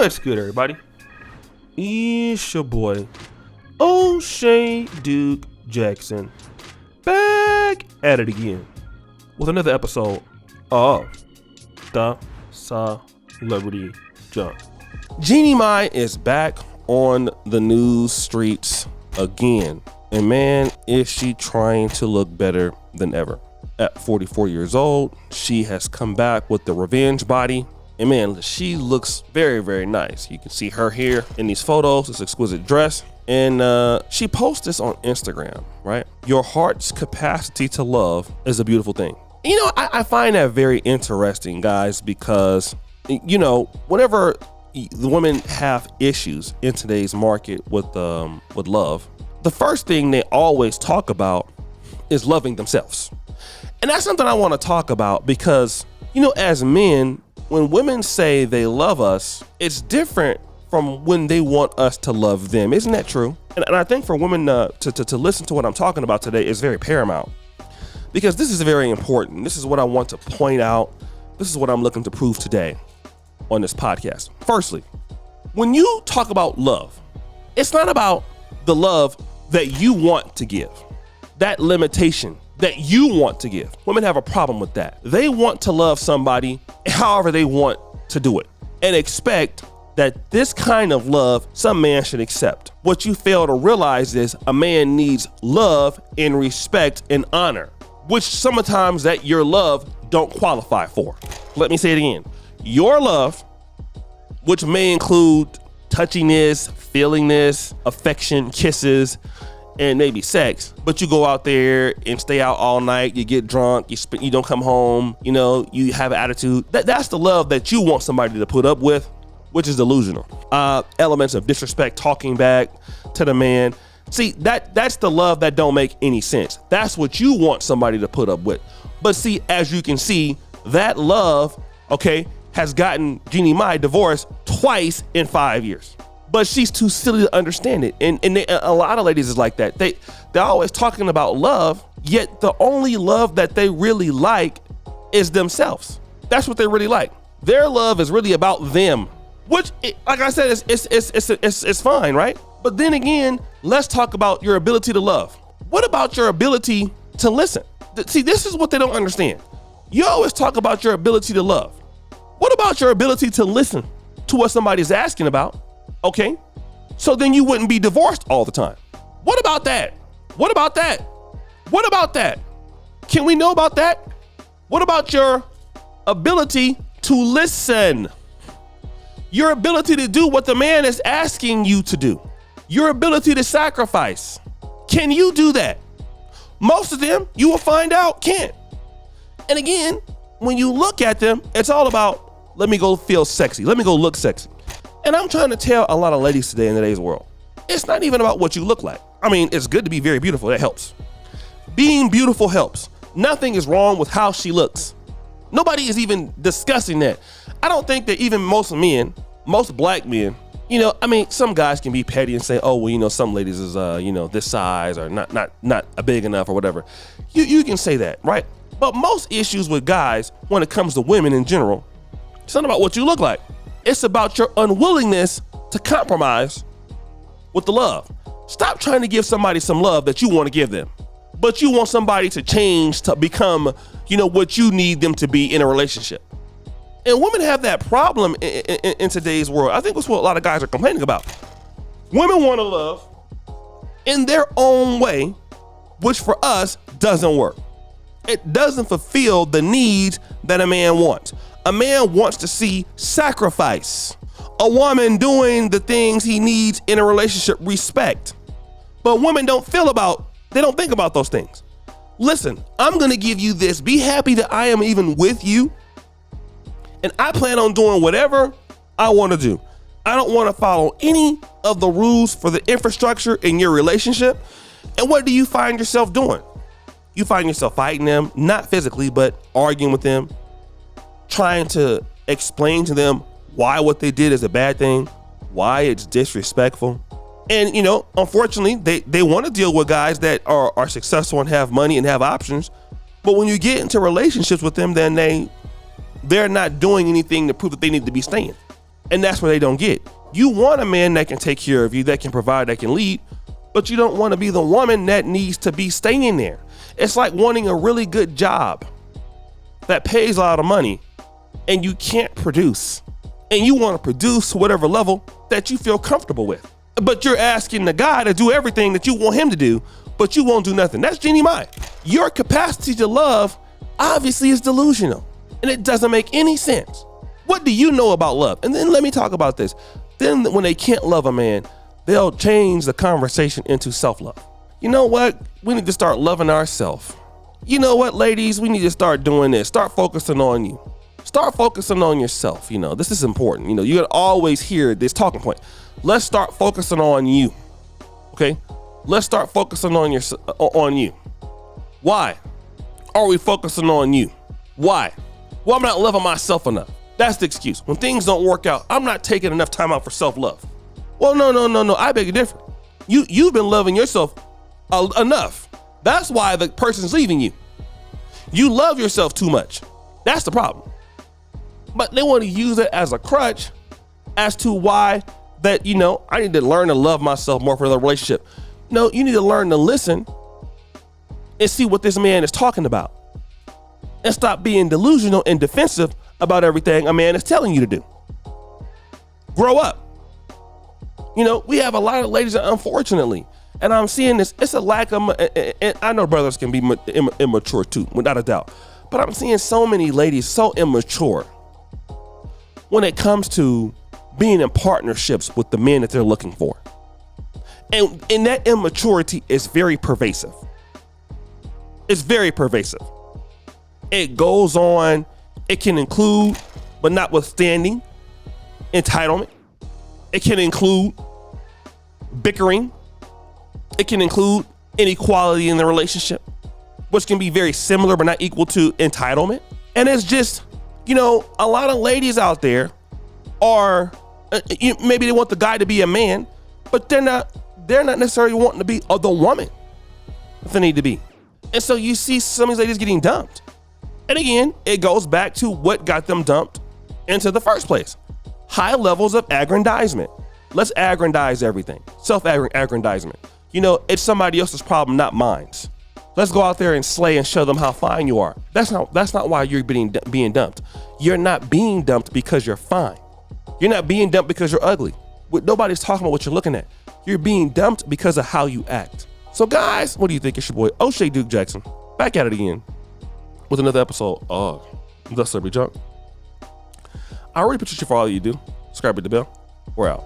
What's good, everybody? It's your boy, O'Shea Duke Jackson, back at it again with another episode of the Celebrity Junk. Jeannie is back on the news streets again, and man, is she trying to look better than ever. At 44 years old, she has come back with the revenge body. And man, she looks very, very nice. You can see her here in these photos, this exquisite dress. And she posts this on Instagram, right? Your heart's capacity to love is a beautiful thing. You know, I find that very interesting, guys, because, you know, whenever the women have issues in today's market with love, the first thing they always talk about is loving themselves. And that's something I want to talk about because, you know, as men, when women say they love us, it's different from when they want us to love them. Isn't that true? And I think for women to listen to what I'm talking about today is very paramount, because this is very important. This is what I want to point out. This is what I'm looking to prove today on this podcast. Firstly, when you talk about love, it's not about the love that you want to give, that limitation that you want to give. Women have a problem with that. They want to love somebody however they want to do it and expect that this kind of love some man should accept. What you fail to realize is a man needs love and respect and honor, which sometimes that your love don't qualify for. Let me say it again. Your love, which may include touchiness, feelingness, affection, kisses, and maybe sex, but you go out there and stay out all night, you get drunk, you don't come home, you know, you have an attitude. That's the love that you want somebody to put up with, which is delusional. Elements of disrespect, talking back to the man. See, that's the love that don't make any sense. That's what you want somebody to put up with. But see, as you can see, that love, okay, has gotten Jeannie divorced twice in 5 years. But she's too silly to understand it. And a lot of ladies is like that. They're always talking about love, yet the only love that they really like is themselves. That's what they really like. Their love is really about them, which, like I said, it's fine, right? But then again, let's talk about your ability to love. What about your ability to listen? See, this is what they don't understand. You always talk about your ability to love. What about your ability to listen to what somebody's asking about? Okay, so then you wouldn't be divorced all the time. What about that? What about that? What about that? Can we know about that? What about your ability to listen? Your ability to do what the man is asking you to do. Your ability to sacrifice. Can you do that? Most of them, you will find out, can't. And again, when you look at them, it's all about, let me go feel sexy. Let me go look sexy. And I'm trying to tell a lot of ladies today in today's world, it's not even about what you look like. I mean, it's good to be very beautiful. That helps. Being beautiful helps. Nothing is wrong with how she looks. Nobody is even discussing that. I don't think that even most men, most black men, you know, I mean, some guys can be petty and say, oh, well, you know, some ladies is, you know, this size or not big enough or whatever. You can say that, right? But most issues with guys, when it comes to women in general, it's not about what you look like. It's about your unwillingness to compromise with the love. Stop trying to give somebody some love that you want to give them, but you want somebody to change to become, you know, what you need them to be in a relationship. And women have that problem in today's world. I think that's what a lot of guys are complaining about. Women want to love in their own way, which for us doesn't work. It doesn't fulfill the needs that a man wants. A man wants to see sacrifice. A woman doing the things he needs in a relationship, respect. But women don't think about those things. Listen, I'm gonna give you this. Be happy that I am even with you. And I plan on doing whatever I wanna do. I don't wanna follow any of the rules for the infrastructure in your relationship. And what do you find yourself doing? You find yourself fighting them, not physically, but arguing with them, trying to explain to them why what they did is a bad thing, why it's disrespectful. And, you know, unfortunately, they want to deal with guys that are successful and have money and have options. But when you get into relationships with them, then they're not doing anything to prove that they need to be staying. And that's what they don't get. You want a man that can take care of you, that can provide, that can lead, but you don't want to be the woman that needs to be staying there. It's like wanting a really good job that pays a lot of money and you can't produce. And you want to produce to whatever level that you feel comfortable with. But you're asking the guy to do everything that you want him to do, but you won't do nothing. That's Jeannie Mai. Your capacity to love obviously is delusional, and it doesn't make any sense. What do you know about love? And then let me talk about this. Then when they can't love a man, they'll change the conversation into self-love. You know what? We need to start loving ourselves. You know what, ladies? We need to start doing this. Start focusing on you. Start focusing on yourself. You know, this is important. You know, you gotta always hear this talking point. Let's start focusing on you. Okay? Let's start focusing on you. Why are we focusing on you? Why? Well, I'm not loving myself enough. That's the excuse. When things don't work out, I'm not taking enough time out for self-love. Well, no. I beg you different. You've been loving yourself enough. That's why the person's leaving you. You love yourself too much. That's the problem. But they want to use it as a crutch as to why that, you know, I need to learn to love myself more for the relationship. No, you need to learn to listen and see what this man is talking about and stop being delusional and defensive about everything a man is telling you to do. Grow up. You know, we have a lot of ladies that, unfortunately, and I'm seeing this, it's a lack of, and I know brothers can be immature too, without a doubt, but I'm seeing so many ladies so immature when it comes to being in partnerships with the men that they're looking for. And that immaturity is very pervasive. It's very pervasive. It goes on, it can include, but notwithstanding, entitlement. It can include bickering. It can include inequality in the relationship, which can be very similar but not equal to entitlement. And it's just, you know, a lot of ladies out there are, maybe they want the guy to be a man, but they're not necessarily wanting to be the woman that they need to be. And so you see some of these ladies getting dumped. And again, it goes back to what got them dumped into the first place. High levels of aggrandizement. Let's aggrandize everything. Self-aggrandizement. You know, it's somebody else's problem, not mine. Let's go out there and slay and show them how fine you are. That's not why you're being dumped. You're not being dumped because you're fine. You're not being dumped because you're ugly. Nobody's talking about what you're looking at. You're being dumped because of how you act. So guys, what do you think? It's your boy, O'Shea Duke Jackson, back at it again with another episode of The Celebrity Junk. I really appreciate you for all you do. Subscribe, hit the bell. We're out.